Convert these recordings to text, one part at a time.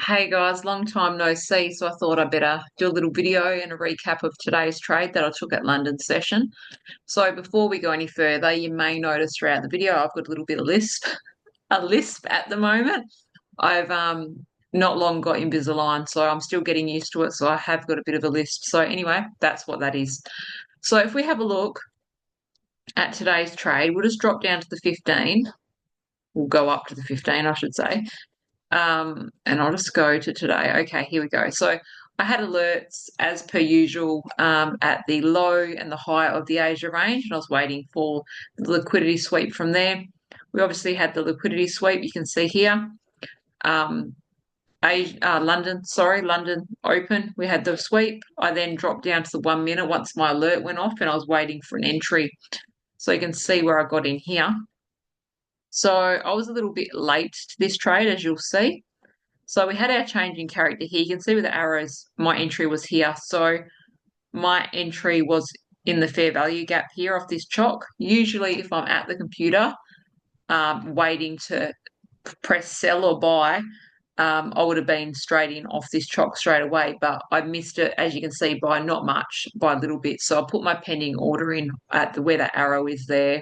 Hey guys, long time no see, so I thought I'd better do a little video and a recap of today's trade that I took at London session. So before we go any further, you may notice throughout the video I've got a little bit of lisp, a lisp at the moment. I've not long got Invisalign, so I'm still getting used to it. So I have got a bit of a lisp. So anyway, that's what that is. So if we have a look at today's trade, we'll just drop down to the 15. We'll go up to the 15, I should say. And I'll just go to today. Okay, here we go. So I had alerts as per usual at the low and the high of the Asia range, and I was waiting for the liquidity sweep from there. We obviously had the liquidity sweep, you can see here. London open. We had the sweep. I then dropped down to the 1 minute once my alert went off, and I was waiting for an entry. So you can see where I got in here. So I was a little bit late to this trade, as you'll see. So we had our change in character here. You can see with the arrows, my entry was here. So my entry was in the fair value gap here off this chalk. Usually if I'm at the computer waiting to press sell or buy, I would have been straight in off this chalk straight away, but I missed it, as you can see, by not much, by a little bit. So I put my pending order in at where that arrow is there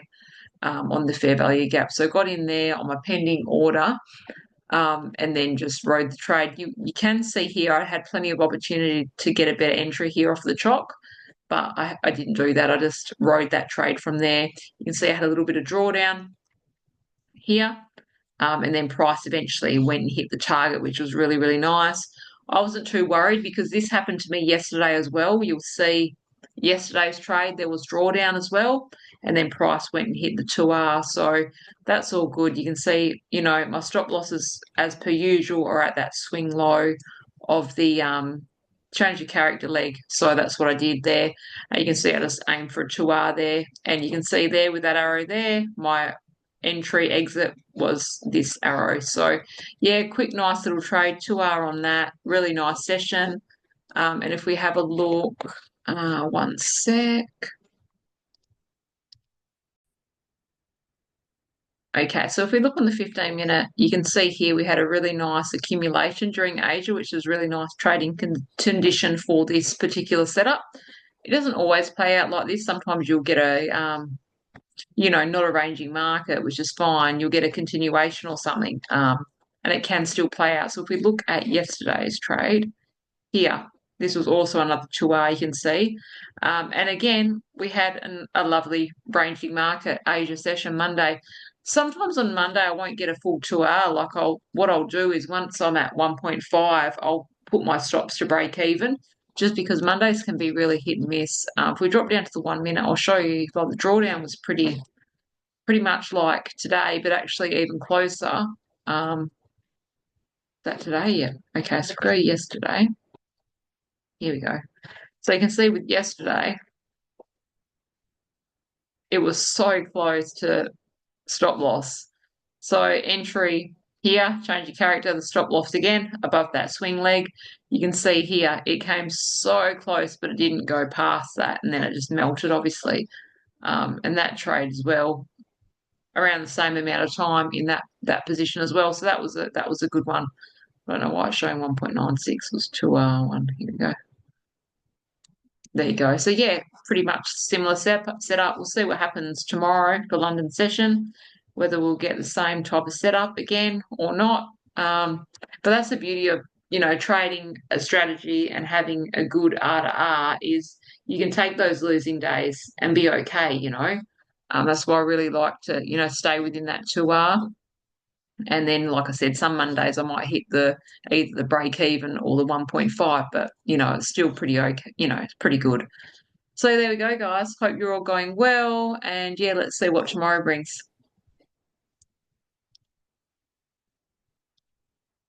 on the fair value gap. So I got in there on my pending order and then just rode the trade. You can see here I had plenty of opportunity to get a better entry here off the chalk, but I didn't do that. I just rode that trade from there. You can see I had a little bit of drawdown here, and then price eventually went and hit the target, which was really, really nice. I wasn't too worried because this happened to me yesterday as well. You'll see yesterday's trade, there was drawdown as well, and then price went and hit the 2R. So that's all good. You can see, my stop losses, as per usual, are at that swing low of the change of character leg. So that's what I did there. You can see I just aimed for a 2R there, and you can see there with that arrow there, my entry exit was this arrow. So yeah, quick, nice little trade, 2R on that. Really nice session. And if we have a look, one sec. Okay, so if we look on the 15-minute, you can see here we had a really nice accumulation during Asia, which is really nice trading condition for this particular setup. It doesn't always play out like this. Sometimes you'll get a not a ranging market, which is fine. You'll get a continuation or something, and it can still play out. So if we look at yesterday's trade here, this was also another 2R, you can see. And again, we had a lovely ranging market, Asia session Monday. Sometimes on Monday, I won't get a full 2R. What I'll do is once I'm at 1.5, I'll put my stops to break even just because Mondays can be really hit and miss. If we drop down to the 1 minute, I'll show you. Well, the drawdown was pretty much like today, but actually even closer. That today, yeah. Okay, screw yesterday. Here we go. So you can see with yesterday, it was so close to stop loss. So entry here, change your character, the stop loss again above that swing leg. You can see here it came so close, but it didn't go past that, and then it just melted, obviously. And that trade as well, around the same amount of time in that position as well. So that was a good one. I don't know why it's showing 1.96 was 2R1. Here we go. There you go. So yeah, pretty much similar setup. We'll see what happens tomorrow for London session, whether we'll get the same type of setup again or not. But that's the beauty of trading a strategy and having a good R to R is you can take those losing days and be okay. That's why I really like to stay within that 2R. And then, like I said, some Mondays I might hit either the break even or the 1.5, but it's still pretty okay. It's pretty good. So there we go, guys. Hope you're all going well. And yeah, let's see what tomorrow brings.